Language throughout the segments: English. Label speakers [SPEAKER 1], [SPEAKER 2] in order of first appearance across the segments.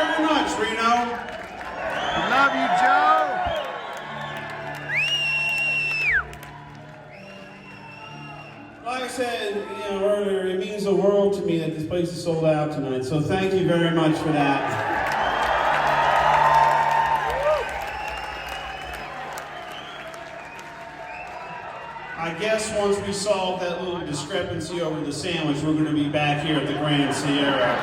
[SPEAKER 1] very much, Reno.
[SPEAKER 2] Love you, Joe.
[SPEAKER 1] Like I said, earlier, it means the world to me that this place is sold out tonight. So thank you very much for that. I guess once we solve that little discrepancy over the sandwich, we're going to be back here at the Grand Sierra.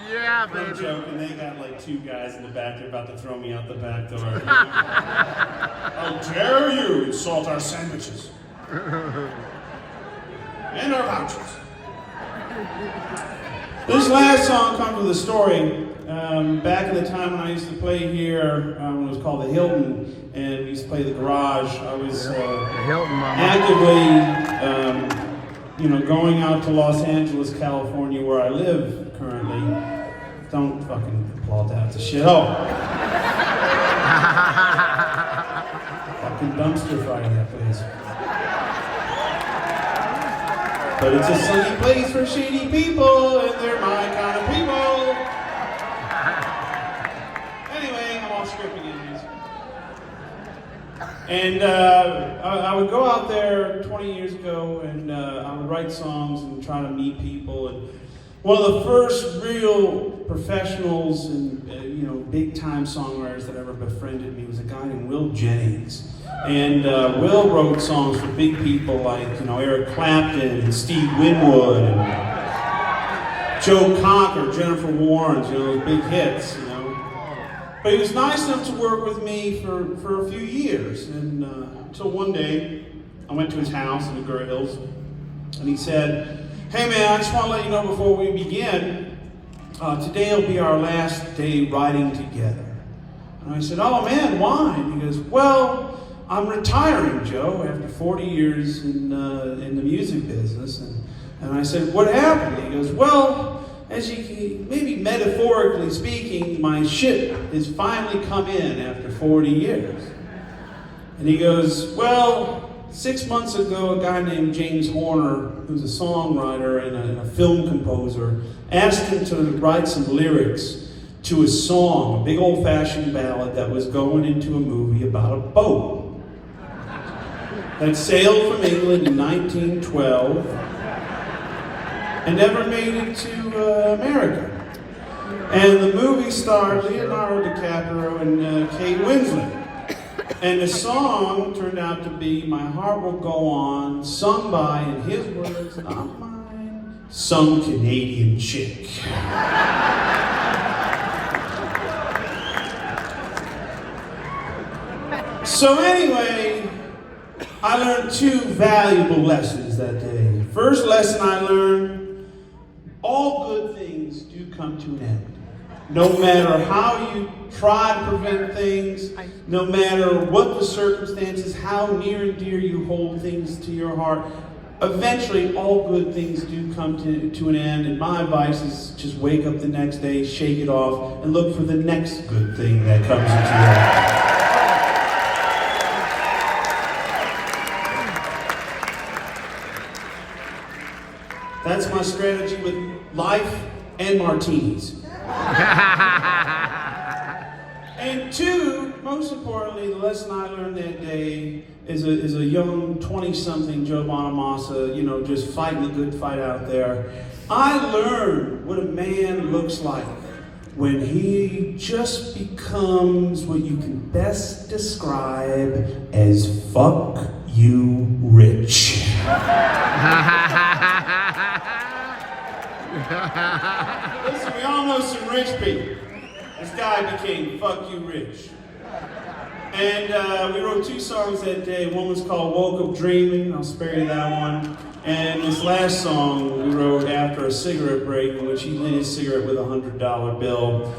[SPEAKER 2] Yeah, baby.
[SPEAKER 1] I'm joking. They got like 2 guys in the back. They're about to throw me out the back door. How dare you insult our sandwiches and our vouchers. This last song comes with a story. Back in the time when I used to play here, when it was called the Hilton, and we used to play the Garage, I was actively, going out to Los Angeles, California, where I live currently. Don't fucking applaud that. It's a shithole. Fucking dumpster fire that place. But it's a sunny place for shady people, and they're my kind of people. Anyway, I'm off script again. And I would go out there 20 years ago, and I would write songs and try to meet people. And one of the first real professionals and big-time songwriters that ever befriended me was a guy named Will Jennings. And Will wrote songs for big people like Eric Clapton and Steve Winwood and Joe Cocker, Jennifer Warren, those big hits. But he was nice enough to work with me for a few years, and until one day I went to his house in the Gura Hills, and he said, "Hey man, I just want to let you know before we begin, today will be our last day writing together." And I said, "Oh man, why?" And he goes, "Well, I'm retiring, Joe, after 40 years in the music business." And I said, "What happened?" He goes, "Well, as you can, maybe metaphorically speaking, my ship has finally come in after 40 years." And he goes, "Well, 6 months ago, a guy named James Horner, who's a songwriter and a film composer, asked him to write some lyrics to a song, a big old-fashioned ballad that was going into a movie about a boat that sailed from England in 1912 and never made it to America. And the movie starred Leonardo DiCaprio and Kate Winslet. And the song turned out to be My Heart Will Go On, sung by, in his words, not mine, some Canadian chick." So anyway, I learned 2 valuable lessons that day. First lesson I learned, all good things do come to an end. No matter how you try to prevent things, no matter what the circumstances, how near and dear you hold things to your heart, eventually all good things do come to an end. And my advice is just wake up the next day, shake it off, and look for the next good thing that comes into your life. That's my strategy with life and martinis. And 2, most importantly, the lesson I learned that day is a young 20-something Joe Bonamassa, just fighting the good fight out there. I learned what a man looks like when he just becomes what you can best describe as fuck you rich. Listen, we all know some rich people. This guy became Fuck You Rich. And we wrote 2 songs that day. One was called Woke Up Dreaming. I'll spare you that one. And this last song we wrote after a cigarette break in which he lit his cigarette with a $100 bill.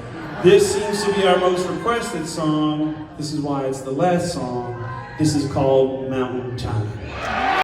[SPEAKER 1] This seems to be our most requested song. This is why it's the last song. This is called Mountain Time.